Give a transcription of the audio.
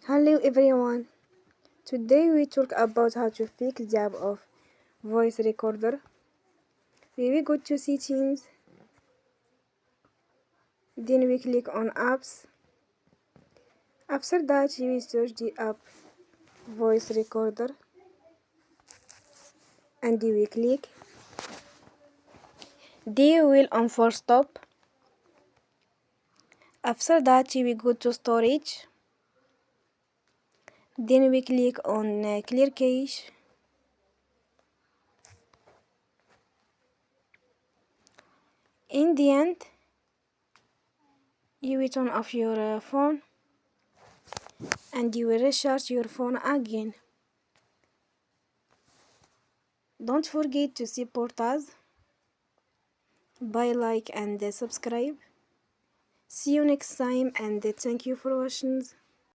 Hello everyone. Today we talk about how to fix the app of voice recorder. We will go to settings, then we click on apps. After that we will search the app voice recorder and we click. Then we will on force stop. After that we go to storage. Then we click on clear cache. In the end, you will turn off your phone and you will recharge your phone again. Don't forget to support us by like and subscribe. See you next time and thank you for watching.